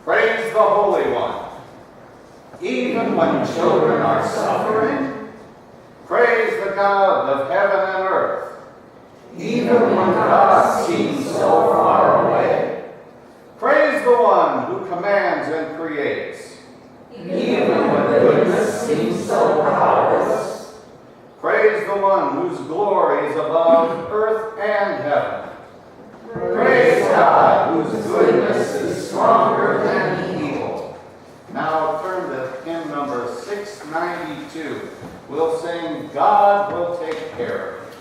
Praise the Holy One. Even when children are suffering, praise the God of heaven and earth. Even when God seems so far away, praise the one who commands and creates. Even when goodness seems so powerless, praise the one whose glory is above earth and heaven. Praise God whose goodness is stronger than evil. Now turn to hymn number 692. We'll sing, God Will Take Care of You.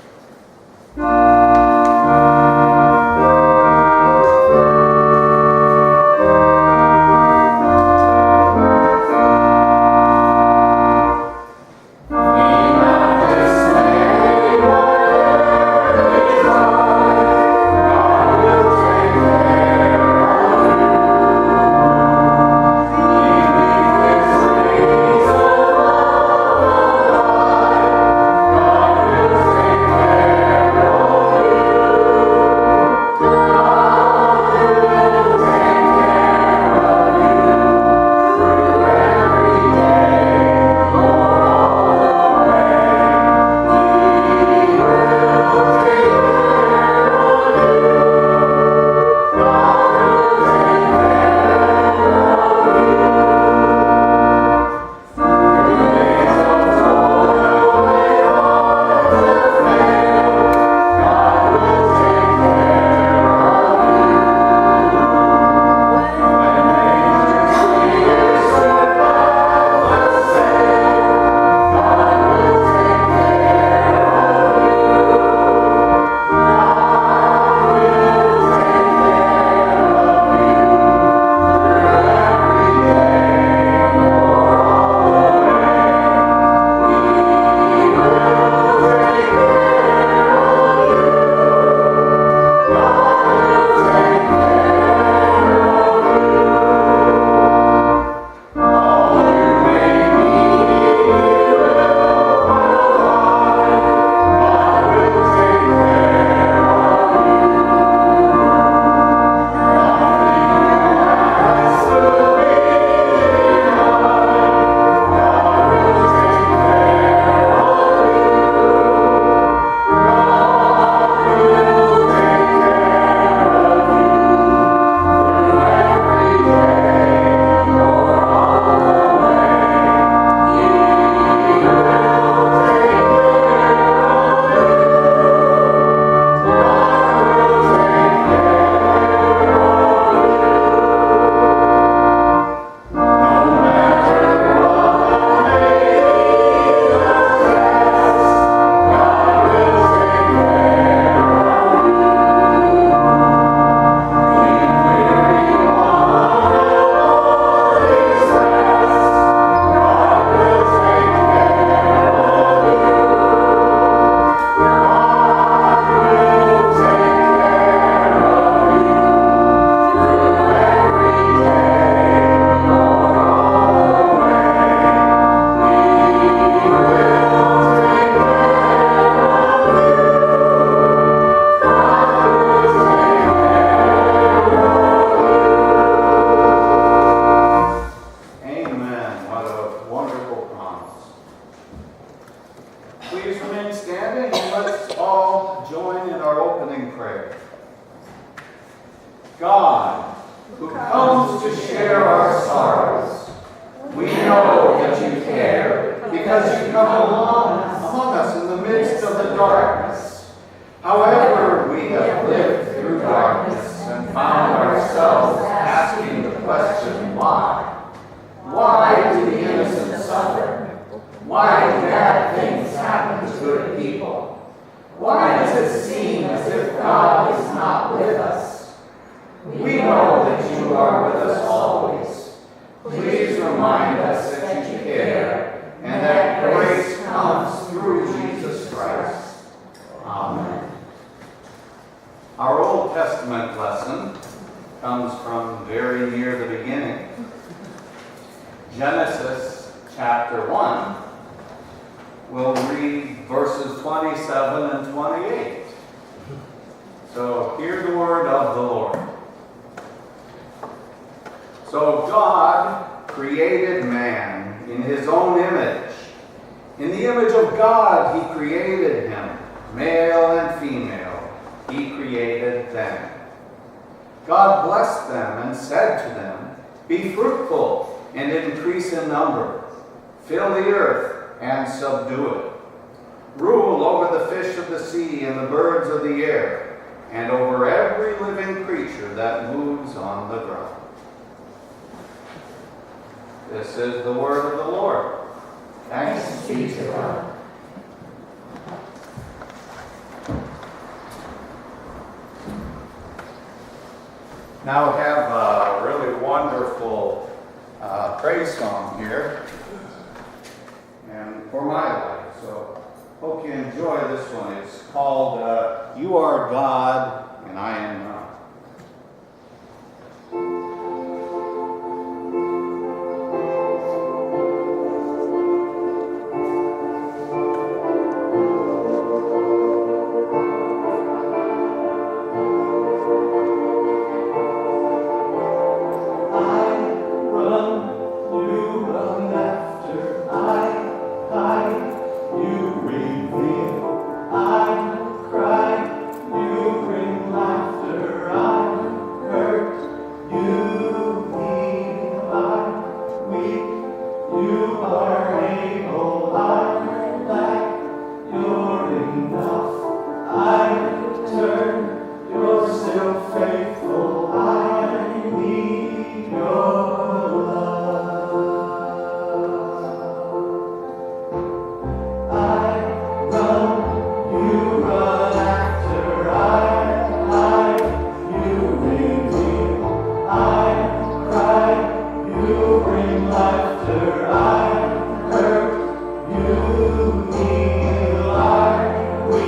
God, who comes to share our sorrows, we know that you care because you come among us in the midst of the darkness. However, we have lived through darkness and found ourselves asking the question, why? Why do the innocent suffer? Why do bad things happen to good people? Why does it seem as if God is not with us? We know that you are with us always. Please remind us that you care and that grace comes through Jesus Christ. Amen. Our Old Testament lesson comes from very near the beginning. Genesis chapter 1. We'll read verses 27 and 28. So hear the word of the Lord. So God created man in his own image. In the image of God he created him. Male and female he created them. God blessed them and said to them, "Be fruitful and increase in number. Fill the earth and subdue it. Rule over the fish of the sea and the birds of the air, and over every living creature that moves on the ground." This is the word of the Lord. Thanks be to God. Now we have a really wonderful praise song here, and for my life. So hope you enjoy this one. It's called "You Are God and I Am Not." We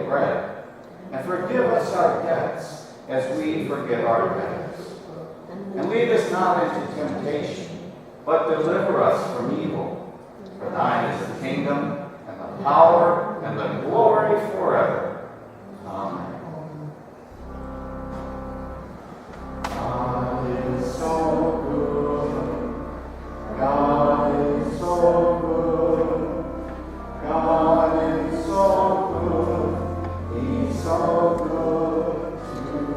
bread. And forgive us our debts as we forgive our debtors. And lead us not into temptation, but deliver us from evil. For thine is the kingdom, and the power, and the glory forever. Amen. God is so good. God is so good. God is so good. He's so good to me.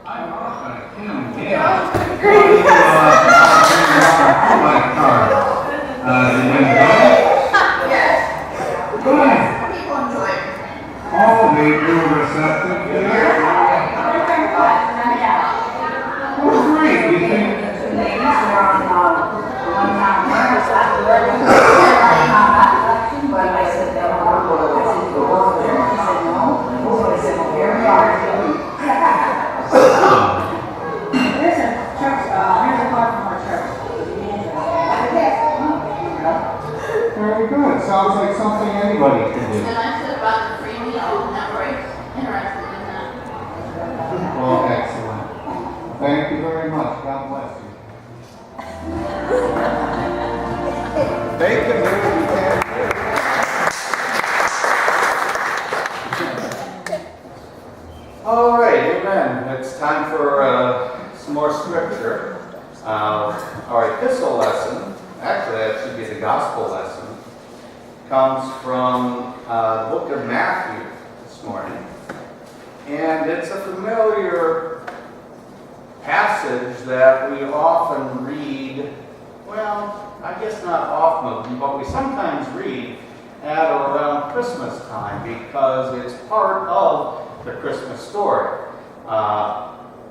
I'm off on a Kim. Yeah. My car. You enjoy it? Yes. Good. People enjoy it. Oh, they were receptive to it. Oh, great. You think? The ladies were on one time campus after but I said, they don't want to go. I said, go over there. She said, no. So I said, well, here we are. There's a church, here's a card from our church. Very good. Sounds like something anybody can do. And I said about the free meal, that we're interested in that. Well, excellent. Thank you very much. God bless you. They can do what you can't do. All right, amen. It's time for some more scripture. Our epistle lesson, actually that should be the gospel lesson, comes from the book of Matthew this morning. And it's a familiar passage that we often read, well, I guess not often, but we sometimes read at or around Christmas time because it's part of the Christmas story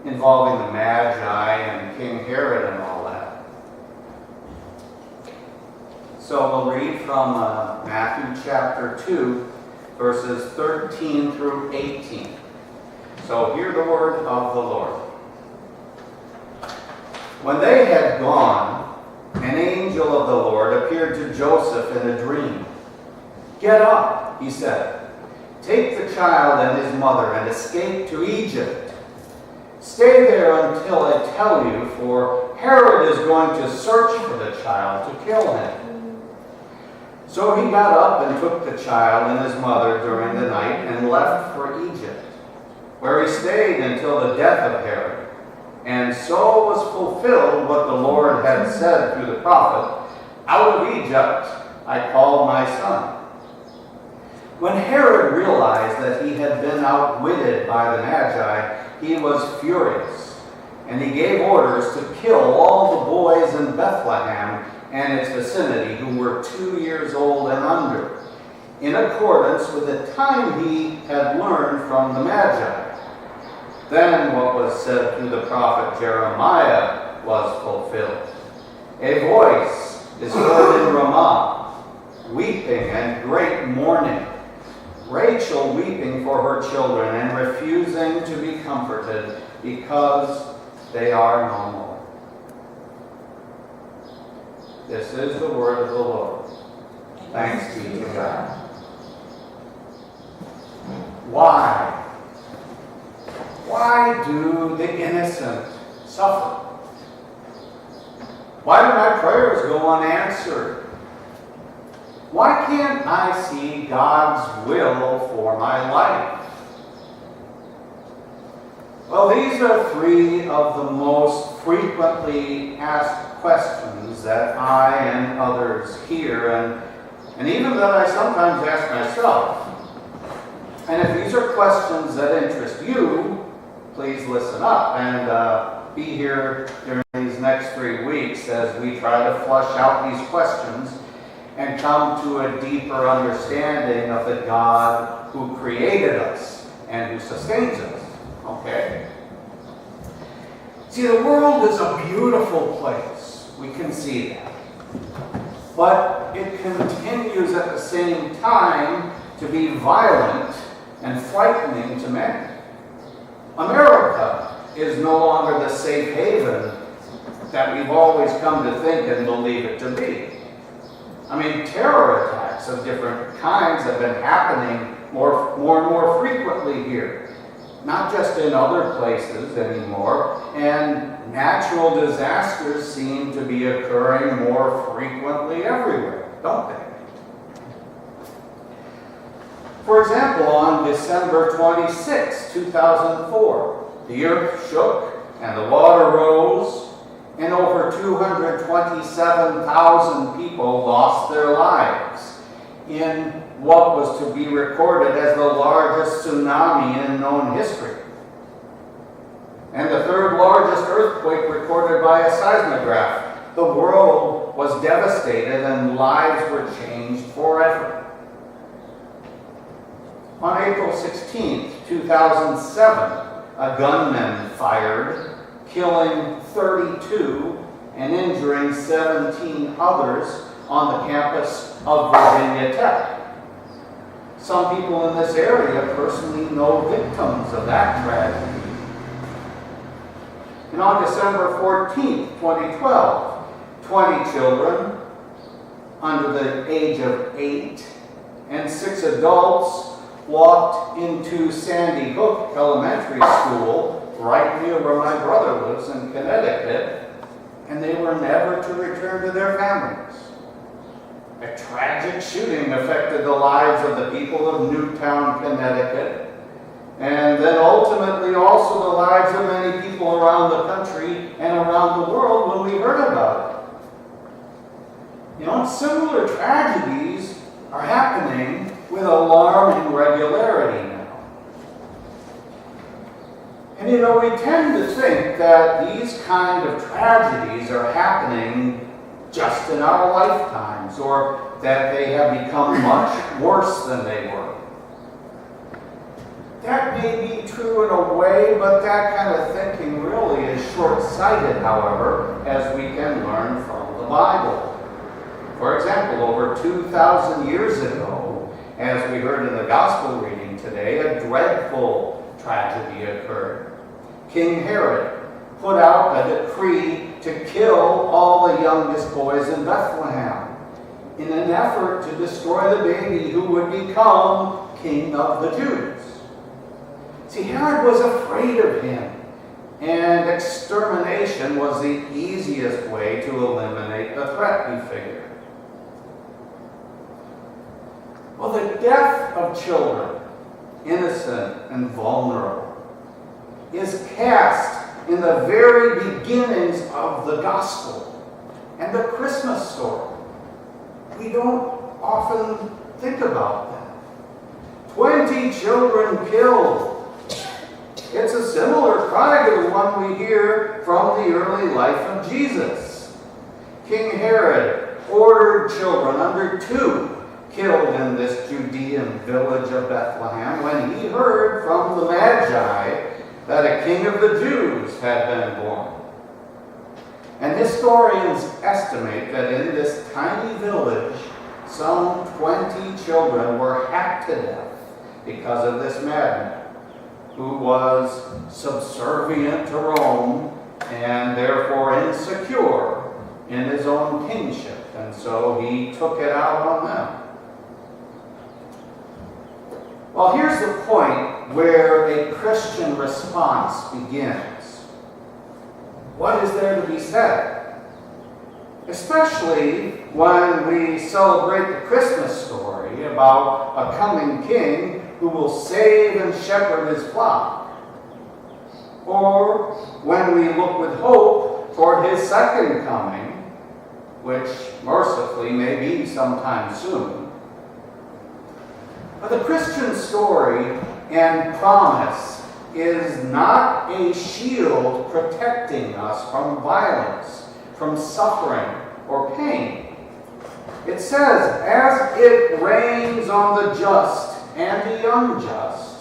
involving the Magi and King Herod and all that. So we'll read from Matthew chapter 2, verses 13 through 18. So hear the word of the Lord. When they had gone, an angel of the Lord appeared to Joseph in a dream. "Get up," he said. "Take the child and his mother and escape to Egypt. Stay there until I tell you, for Herod is going to search for the child to kill him." So he got up and took the child and his mother during the night and left for Egypt, where he stayed until the death of Herod. And so was fulfilled what the Lord had said through the prophet, "Out of Egypt I called my son." When Herod realized that he had been outwitted by the Magi, he was furious, and he gave orders to kill all the boys in Bethlehem and its vicinity who were 2 years old and under, in accordance with the time he had learned from the Magi. Then what was said through the prophet Jeremiah was fulfilled. "A voice is heard in Ramah, weeping and great mourning, Rachel weeping for her children and refusing to be comforted because they are no more." This is the word of the Lord. Thanks be to God. Why? Why do the innocent suffer? Why do my prayers go unanswered? Why can't I see God's will for my life? Well, these are three of the most frequently asked questions that I and others hear, and even that I sometimes ask myself. And if these are questions that interest you, please listen up and be here during these next 3 weeks as we try to flush out these questions and come to a deeper understanding of the God who created us and who sustains us. Okay? See, the world is a beautiful place. We can see that. But it continues at the same time to be violent and frightening to many. America is no longer the safe haven that we've always come to think and believe it to be. I mean, terror attacks of different kinds have been happening more and more frequently here. Not just in other places anymore, and natural disasters seem to be occurring more frequently everywhere, don't they? For example, on December 26, 2004, the earth shook and the water rose, and over 227,000 people lost their lives in what was to be recorded as the largest tsunami in known history, and the third largest earthquake recorded by a seismograph. The world was devastated and lives were changed forever. On April 16, 2007, a gunman fired, killing 32 and injuring 17 others on the campus of Virginia Tech. Some people in this area personally know victims of that tragedy. And on December 14, 2012, 20 children under the age of 8 and 6 adults walked into Sandy Hook Elementary School, right near where my brother lives in Connecticut, and they were never to return to their families. A tragic shooting affected the lives of the people of Newtown, Connecticut, and then ultimately also the lives of many people around the country and around the world when we heard about it. You know, similar tragedies are happening with alarming regularity now. And you know, we tend to think that these kind of tragedies are happening just in our lifetimes, or that they have become much worse than they were. That may be true in a way, but that kind of thinking really is short-sighted, however, as we can learn from the Bible. For example, over 2,000 years ago, as we heard in the gospel reading today, a dreadful tragedy occurred. King Herod put out a decree to kill all the youngest boys in Bethlehem in an effort to destroy the baby who would become king of the Jews. See, Herod was afraid of him, and extermination was the easiest way to eliminate the threat, he figured. Well, the death of children, innocent and vulnerable, is cast in the very beginnings of the gospel and the Christmas story. We don't often think about that. 20 children killed. It's a similar cry to the one we hear from the early life of Jesus. King Herod ordered children under 2 killed in this Judean village of Bethlehem when he heard from the Magi that a king of the Jews had been born. And historians estimate that in this tiny village, some 20 children were hacked to death because of this madman, who was subservient to Rome and therefore insecure in his own kingship. And so he took it out on them. Well, here's the point where a Christian response begins. What is there to be said? Especially when we celebrate the Christmas story about a coming king who will save and shepherd his flock. Or when we look with hope toward his second coming, which mercifully may be sometime soon. But the Christian story and promise is not a shield protecting us from violence, from suffering, or pain. It says, as it rains on the just and the unjust,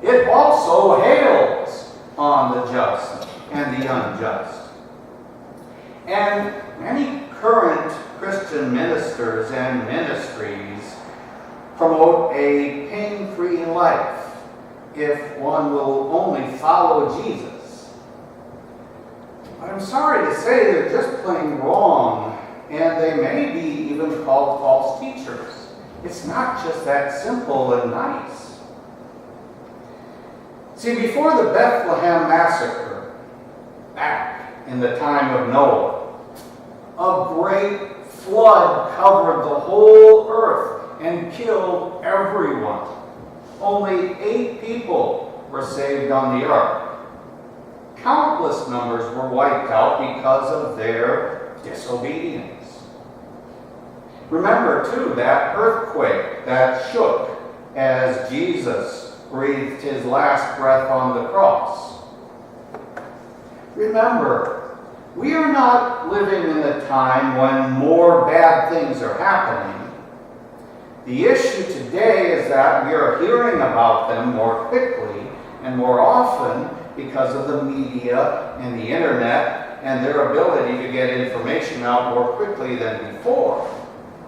It also hails on the just and the unjust. And many current Christian ministers and ministries promote a pain-free life if one will only follow Jesus. But I'm sorry to say they're just plain wrong, and they may be even called false teachers. It's not just that simple and nice. See, before the Bethlehem massacre, back in the time of Noah, a great flood covered the whole earth and killed everyone. Only 8 people were saved on the ark. Countless numbers were wiped out because of their disobedience. Remember, too, that earthquake that shook as Jesus breathed his last breath on the cross. Remember, we are not living in a time when more bad things are happening. The issue today is that we are hearing about them more quickly and more often because of the media and the internet and their ability to get information out more quickly than before.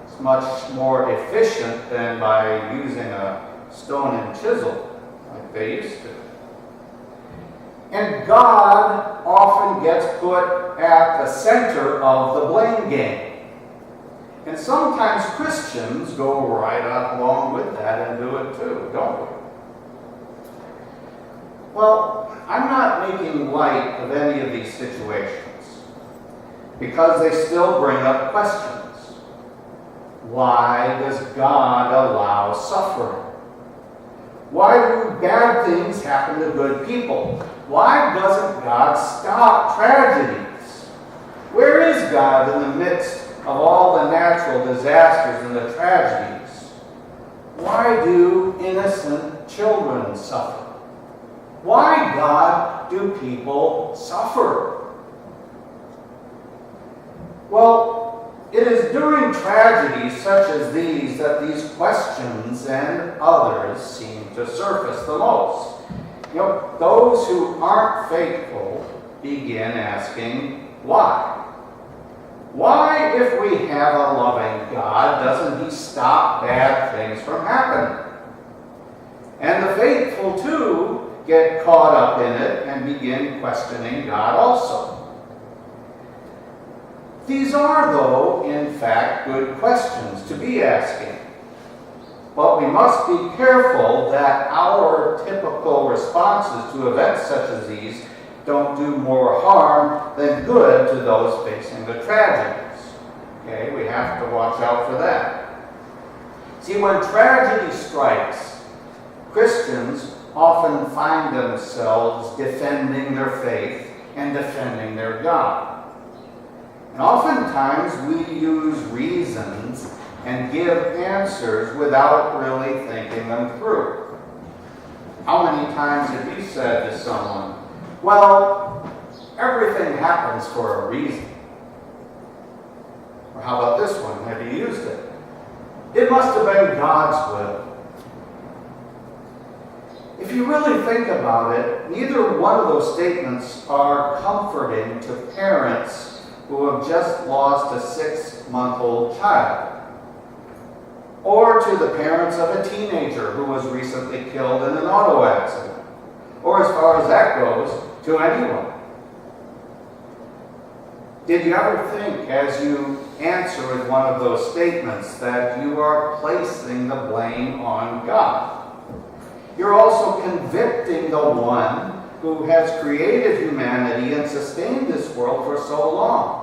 It's much more efficient than by using a stone and chisel like they used to. And God often gets put at the center of the blame game. And sometimes Christians go right up along with that and do it too, don't we? Well, I'm not making light of any of these situations because they still bring up questions. Why does God allow suffering? Why do bad things happen to good people? Why doesn't God stop tragedies? Where is God in the midst of all the natural disasters and the tragedies? Why do innocent children suffer? Why, God, do people suffer? Well, it is during tragedies such as these that these questions and others seem to surface the most. Those who aren't faithful begin asking, why? Why, if we have a loving God, doesn't he stop bad things from happening? And the faithful, too, get caught up in it and begin questioning God also. These are, though, in fact, good questions to be asking. But we must be careful that our typical responses to events such as these don't do more harm than good to those facing the tragedies. Okay, we have to watch out for that. See, when tragedy strikes, Christians often find themselves defending their faith and defending their God. And oftentimes we use reasons and give answers without really thinking them through. How many times have you said to someone, well, everything happens for a reason? Or how about this one? Have you used it? It must have been God's will. If you really think about it, neither one of those statements are comforting to parents who have just lost a 6-month-old child, or to the parents of a teenager who was recently killed in an auto accident, or as far as that goes, to anyone. Did you ever think, as you answer with one of those statements, that you are placing the blame on God? You're also convicting the one who has created humanity and sustained this world for so long.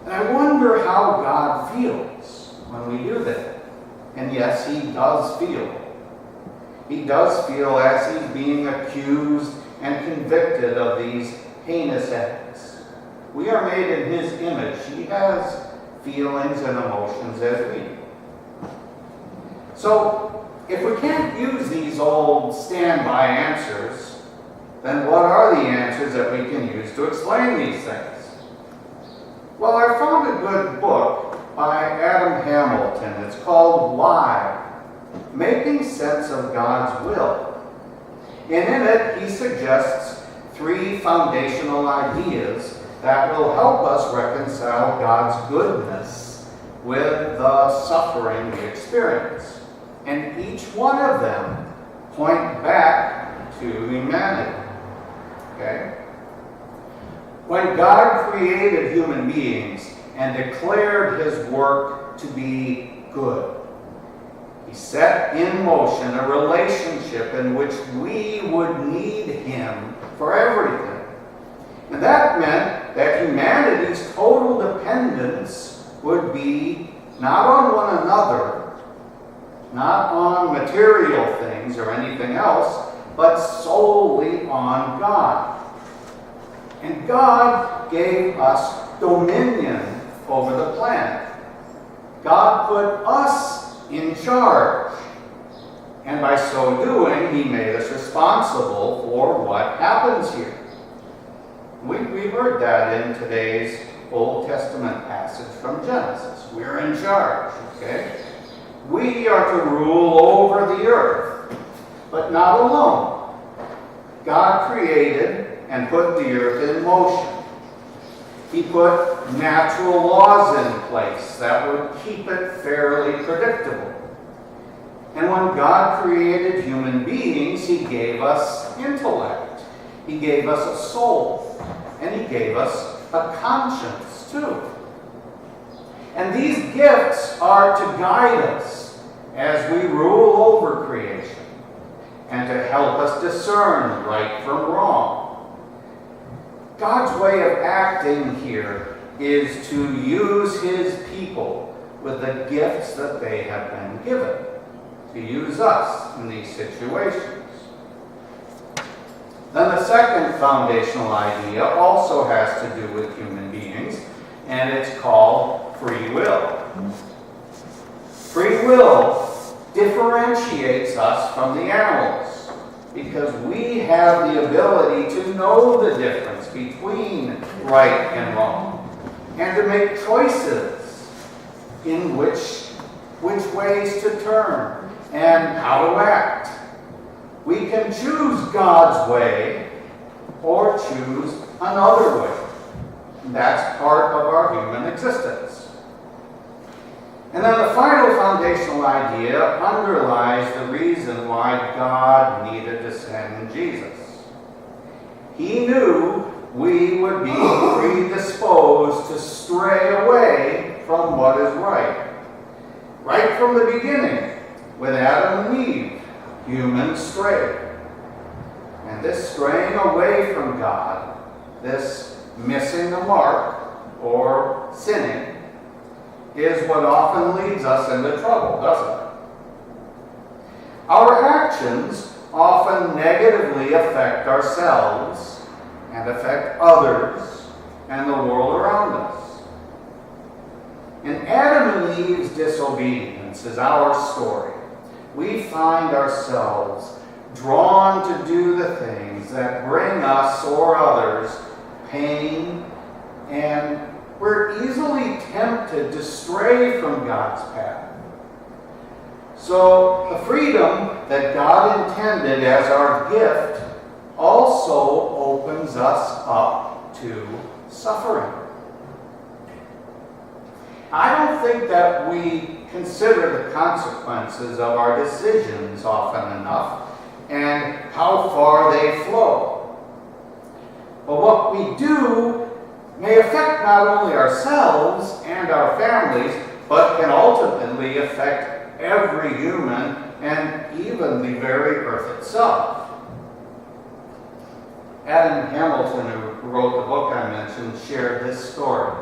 And I wonder how God feels when we do that. And yes, he does feel. He does feel as he's being accused and convicted of these heinous acts. We are made in his image. He has feelings and emotions as we do. So, if we can't use these old standby answers, then what are the answers that we can use to explain these things? Well, I found a good book by Adam Hamilton. It's called Why? Making Sense of God's Will. And in it, he suggests 3 foundational ideas that will help us reconcile God's goodness with the suffering we experience. And each one of them point back to humanity. Okay? When God created human beings and declared his work to be good, he set in motion a relationship in which we would need him for everything. And that meant that humanity's total dependence would be not on one another, not on material things or anything else, but solely on God. And God gave us dominion over the planet. God put us in charge. And by so doing, he made us responsible for what happens here. We heard that in today's Old Testament passage from Genesis. We're in charge, okay? We are to rule over the earth, but not alone. God created and put the earth in motion. He put natural laws in place that would keep it fairly predictable. And when God created human beings, he gave us intellect. He gave us a soul. And he gave us a conscience, too. And these gifts are to guide us as we rule over creation and to help us discern right from wrong. God's way of acting here is to use his people with the gifts that they have been given, to use us in these situations. Then the second foundational idea also has to do with human beings, and it's called free will. Free will differentiates us from the animals because we have the ability to know the difference between right and wrong and to make choices in which ways to turn and how to act. We can choose God's way or choose another way. That's part of our human existence. And then the final foundational idea underlies the reason why God needed to send Jesus. He knew we would be predisposed to stray away from what is right. Right from the beginning, with Adam and Eve, humans strayed. And this straying away from God, this missing the mark or sinning, is what often leads us into trouble, doesn't it? Our actions often negatively affect ourselves and affect others and the world around us. In Adam and Eve's disobedience is our story. We find ourselves drawn to do the things that bring us or others pain, and we're easily tempted to stray from God's path. So the freedom that God intended as our gift also opens us up to suffering. I don't think that we consider the consequences of our decisions often enough and how far they flow. But what we do may affect not only ourselves and our families, but can ultimately affect every human and even the very earth itself. Adam Hamilton, who wrote the book I mentioned, shared this story.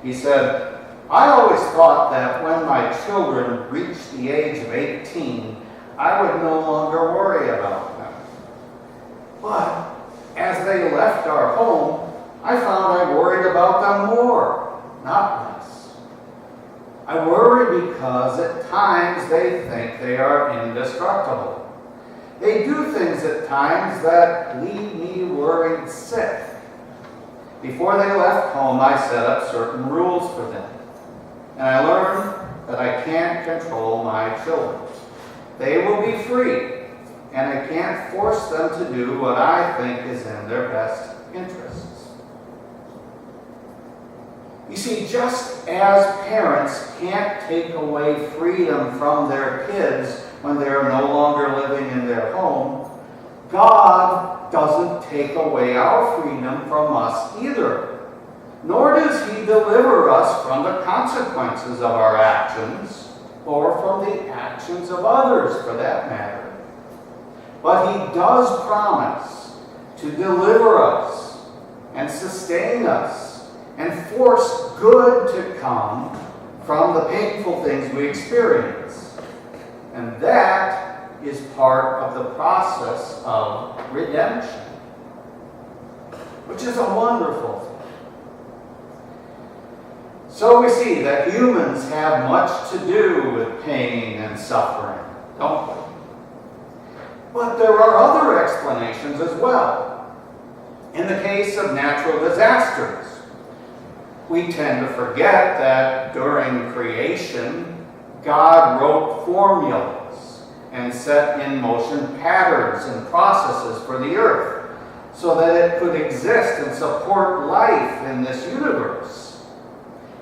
He said, "I always thought that when my children reached the age of 18, I would no longer worry about them. But as they left our home, I found I worried about them more, not less. I worry because at times they think they are indestructible. They do things at times that leave me worried sick. Before they left home, I set up certain rules for them. And I learned that I can't control my children. They will be free, and I can't force them to do what I think is in their best interests. You see, just as parents can't take away freedom from their kids when they are no longer living in their home, God doesn't take away our freedom from us either. Nor does He deliver us from the consequences of our actions, or from the actions of others, for that matter. But He does promise to deliver us and sustain us and force good to come from the painful things we experience. And that is part of the process of redemption, which is a wonderful thing. So we see that humans have much to do with pain and suffering, don't we? But there are other explanations as well. In the case of natural disasters, we tend to forget that during creation, God wrote formulas and set in motion patterns and processes for the earth so that it could exist and support life in this universe.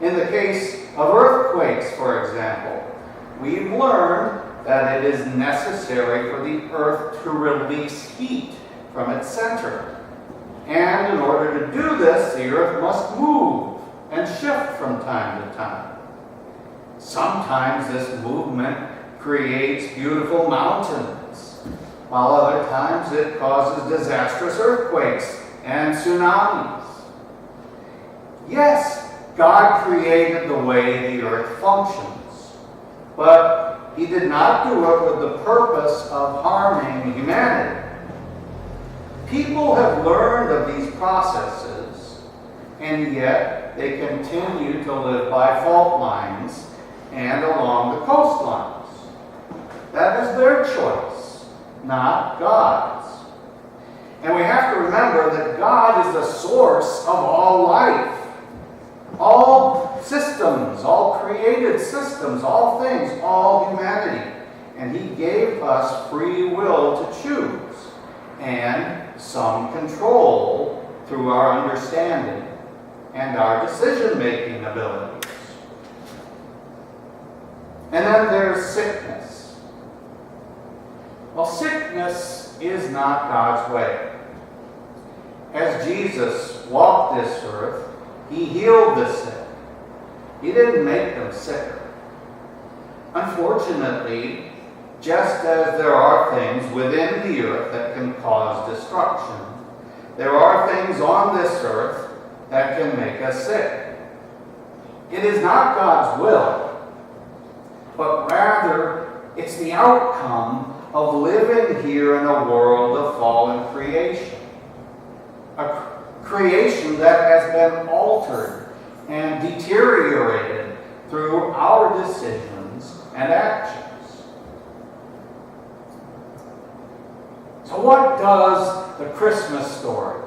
In the case of earthquakes, for example, we've learned that it is necessary for the earth to release heat from its center. And in order to do this, the earth must move and shift from time to time. Sometimes this movement creates beautiful mountains, while other times it causes disastrous earthquakes and tsunamis. Yes, God created the way the earth functions, but He did not do it with the purpose of harming humanity. People have learned of these processes, and yet they continue to live by fault lines and along the coastlines. That is their choice, not God's. And we have to remember that God is the source of all life. All systems, all created systems, all things, all humanity. And He gave us free will to choose and some control through our understanding and our decision-making abilities. And then there's sickness. Well, sickness is not God's way. As Jesus walked this earth, He healed the sick. He didn't make them sicker. Unfortunately, just as there are things within the earth that can cause destruction, there are things on this earth that can make us sick. It is not God's will, but rather it's the outcome of living here in a world of fallen creation. A creation that has been altered and deteriorated through our decisions and actions. So what does the Christmas story,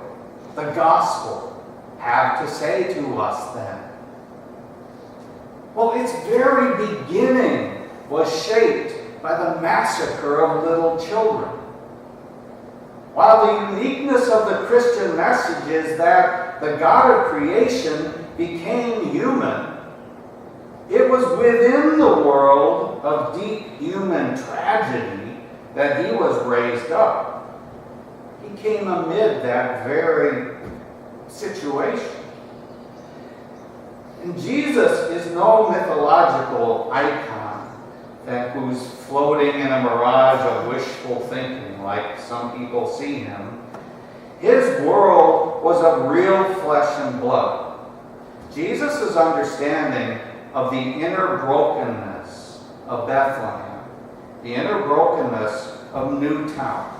the gospel, have to say to us then? Well, its very beginning was shaped by the massacre of little children. While the uniqueness of the Christian message is that the God of creation became human, it was within the world of deep human tragedy that He was raised up. He came amid that very situation. And Jesus is no mythological icon who's floating in a mirage of wishful thinking like some people see Him. His world was of real flesh and blood. Jesus' understanding of the inner brokenness of Bethlehem, the inner brokenness of Newtown,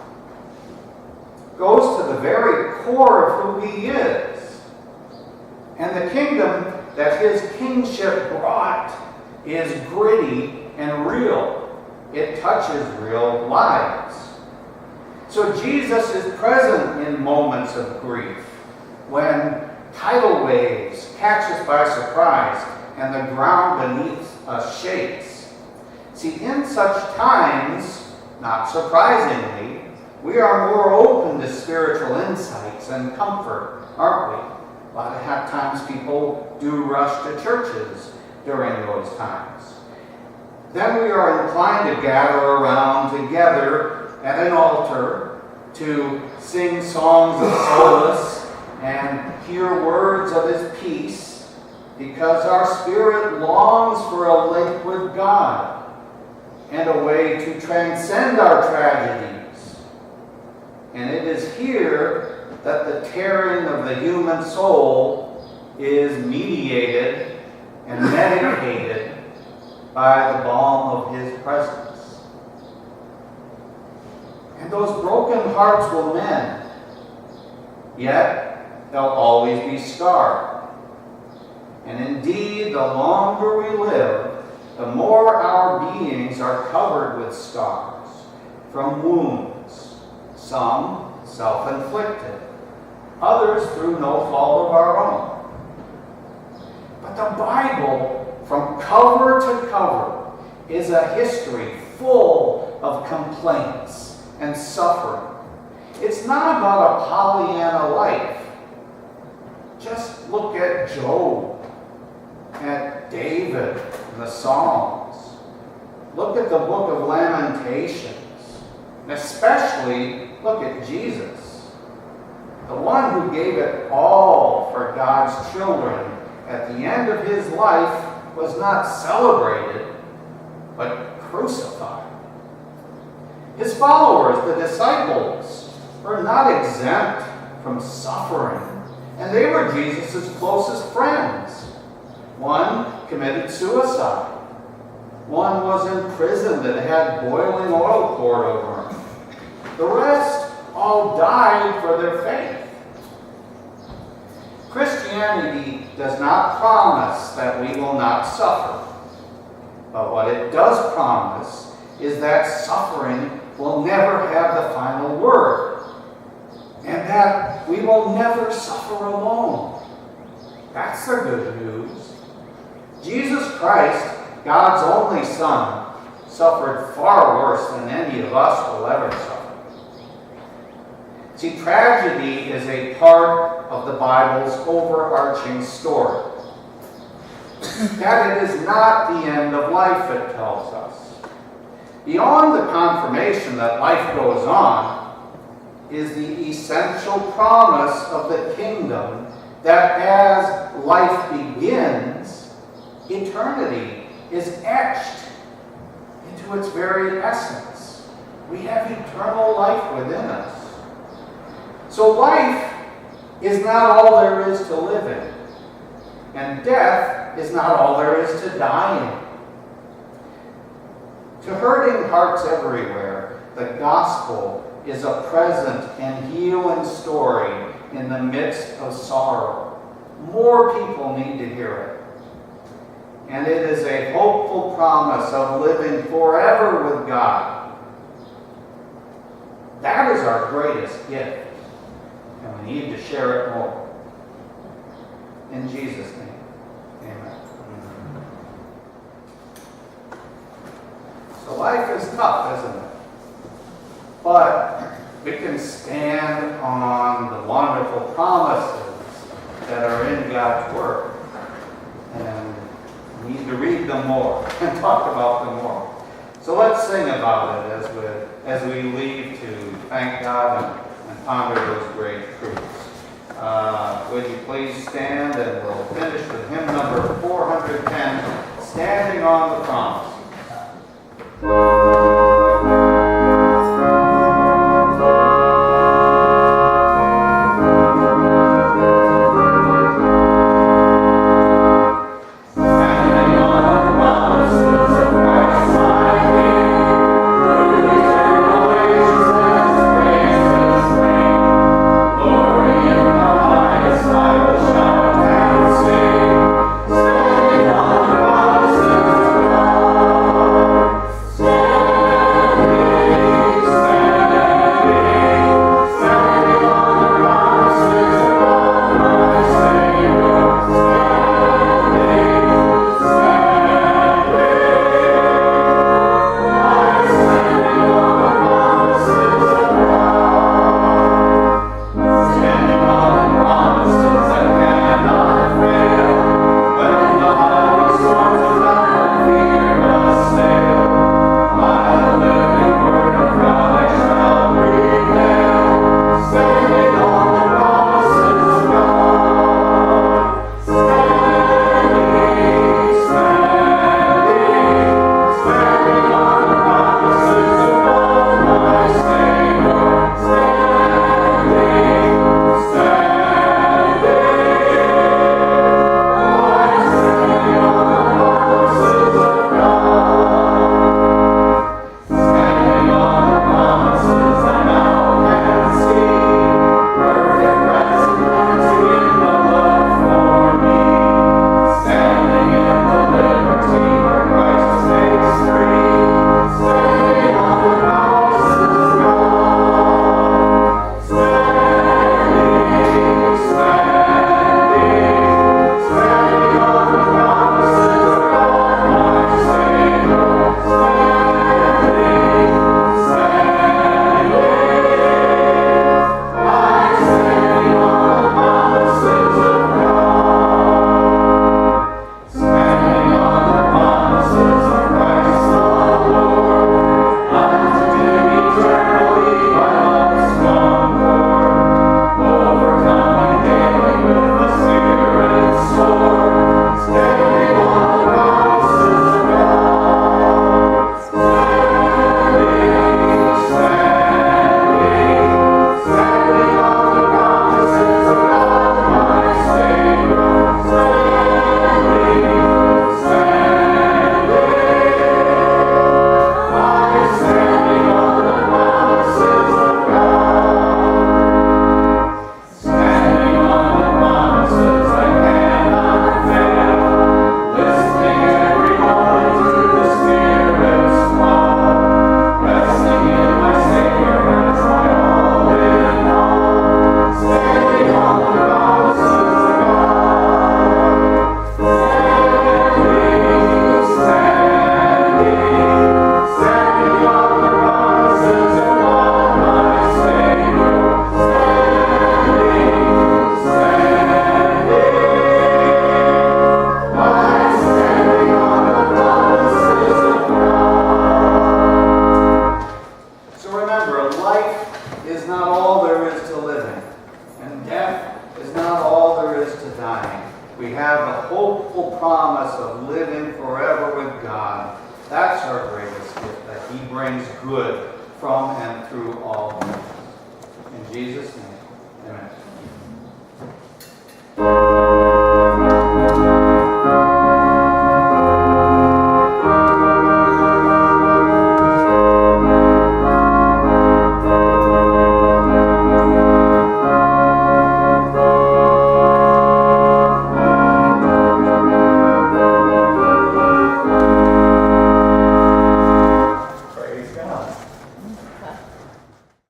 goes to the very core of who He is. And the kingdom that His kingship brought is gritty and real. It touches real lives. So Jesus is present in moments of grief, when tidal waves catch us by surprise and the ground beneath us shakes. See, in such times, not surprisingly, We are more open to spiritual insights and comfort, aren't we? A lot of times people do rush to churches during those times. Then we are inclined to gather around together at an altar to sing songs of solace and hear words of his peace, because our spirit longs for a link with God and a way to transcend our tragedies. And it is here that the tearing of the human soul is mediated and medicated by the balm of his presence. And those broken hearts will mend, yet they'll always be scarred. And indeed, the longer we live, the more our beings are covered with scars from wounds, some self-inflicted, others through no fault of our own. But the Bible, from cover to cover, is a history full of complaints and suffering. It's not about a Pollyanna life. Just look at Job, at David, and the Psalms. Look at the book of Lamentations. And especially look at Jesus, the one who gave it all for God's children. At the end of his life, was not celebrated, but crucified. His followers, the disciples, were not exempt from suffering, and they were Jesus' closest friends. One committed suicide. One was imprisoned and had boiling oil poured over him. The rest all died for their faith. Christianity does not promise that we will not suffer. But what it does promise is that suffering will never have the final word, and that we will never suffer alone. That's the good news. Jesus Christ, God's only Son, suffered far worse than any of us will ever suffer. See, tragedy is a part of the Bible's overarching story. That it is not the end of life, it tells us. Beyond the confirmation that life goes on is the essential promise of the kingdom that as life begins, eternity is etched into its very essence. We have eternal life within us. So life is not all there is to live in, and death is not all there is to die in. To hurting hearts everywhere, the gospel is a present and healing story in the midst of sorrow. More people need to hear it. And it is a hopeful promise of living forever with God. That is our greatest gift. And we need to share it more. In Jesus' name, amen. So life is tough, isn't it? But we can stand on the wonderful promises that are in God's Word. And we need to read them more and talk about them more. So let's sing about it as we leave to thank God and ponder those great truths. Would you please stand, and we'll finish with hymn number 410, Standing on the Promise. Stand life is not all there is to living, and death is not all there is to dying. We have the hopeful promise of living forever with God. That's our greatest gift, that He brings good from and through all things. In Jesus' name, amen.